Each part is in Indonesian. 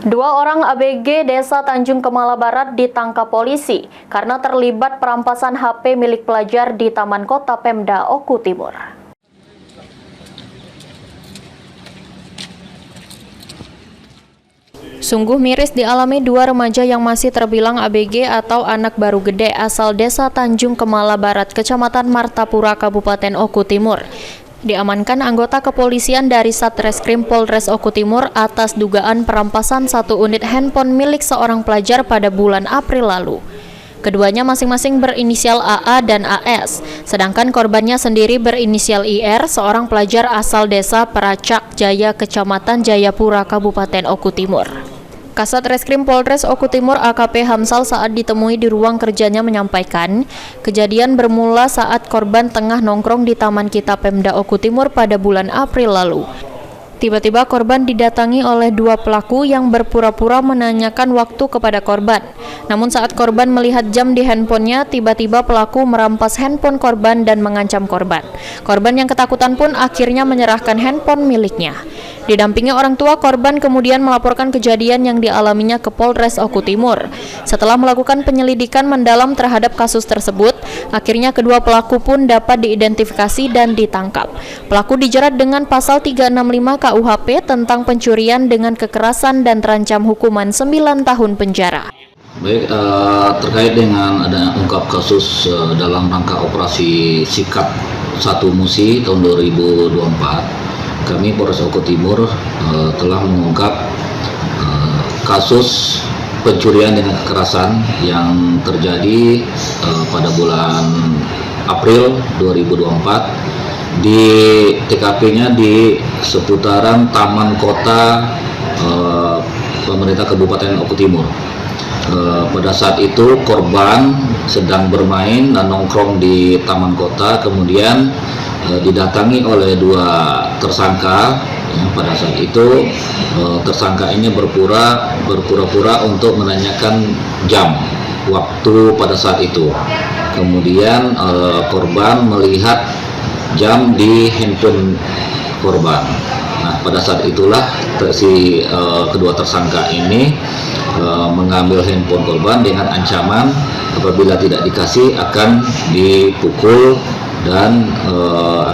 Dua orang ABG Desa Tanjung Kemala Barat ditangkap polisi karena terlibat perampasan HP milik pelajar di Taman Kota Pemda Oku Timur. Sungguh miris dialami dua remaja yang masih terbilang ABG atau anak baru gede asal Desa Tanjung Kemala Barat, Kecamatan Martapura, Kabupaten Oku Timur. Diamankan anggota kepolisian dari Satreskrim Polres Oku Timur atas dugaan perampasan satu unit handphone milik seorang pelajar pada bulan April lalu. Keduanya masing-masing berinisial AA dan AS, sedangkan korbannya sendiri berinisial IR, seorang pelajar asal Desa Peracak Jaya, Kecamatan Jayapura, Kabupaten Oku Timur. Kasat Reskrim Polres Oku Timur AKP Hamsal saat ditemui di ruang kerjanya menyampaikan, kejadian bermula saat korban tengah nongkrong di Taman Kita Pemda Oku Timur pada bulan April lalu. Tiba-tiba korban didatangi oleh dua pelaku yang berpura-pura menanyakan waktu kepada korban. Namun saat korban melihat jam di handphonenya, tiba-tiba pelaku merampas handphone korban dan mengancam korban. Korban yang ketakutan pun akhirnya menyerahkan handphone miliknya. Didampingi orang tua, korban kemudian melaporkan kejadian yang dialaminya ke Polres Oku Timur. Setelah melakukan penyelidikan mendalam terhadap kasus tersebut, akhirnya kedua pelaku pun dapat diidentifikasi dan ditangkap. Pelaku dijerat dengan pasal 365 KUHP tentang pencurian dengan kekerasan dan terancam hukuman 9 tahun penjara. Baik, terkait dengan ada ungkap kasus dalam rangka operasi Sikap 1 Musi tahun 2024, kami Polres Oku Timur telah mengungkap kasus pencurian dengan kekerasan yang terjadi pada bulan April 2024 di TKP-nya di seputaran Taman Kota pemerintah Kabupaten Oku Timur. Pada saat itu korban sedang bermain dan nongkrong di Taman Kota, kemudian didatangi oleh dua tersangka. Pada saat itu tersangka ini berpura-pura untuk menanyakan jam waktu pada saat itu. Kemudian korban melihat jam di handphone korban. Nah, pada saat itulah si kedua tersangka ini mengambil handphone korban dengan ancaman apabila tidak dikasih akan dipukul dan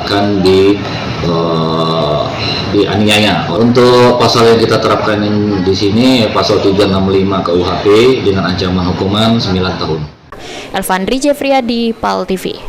akan dianiaya. Untuk pasal yang kita terapkan di sini pasal 365 KUHP dengan ancaman hukuman 9 tahun. Elvandri Jeffriyadi, PAL TV.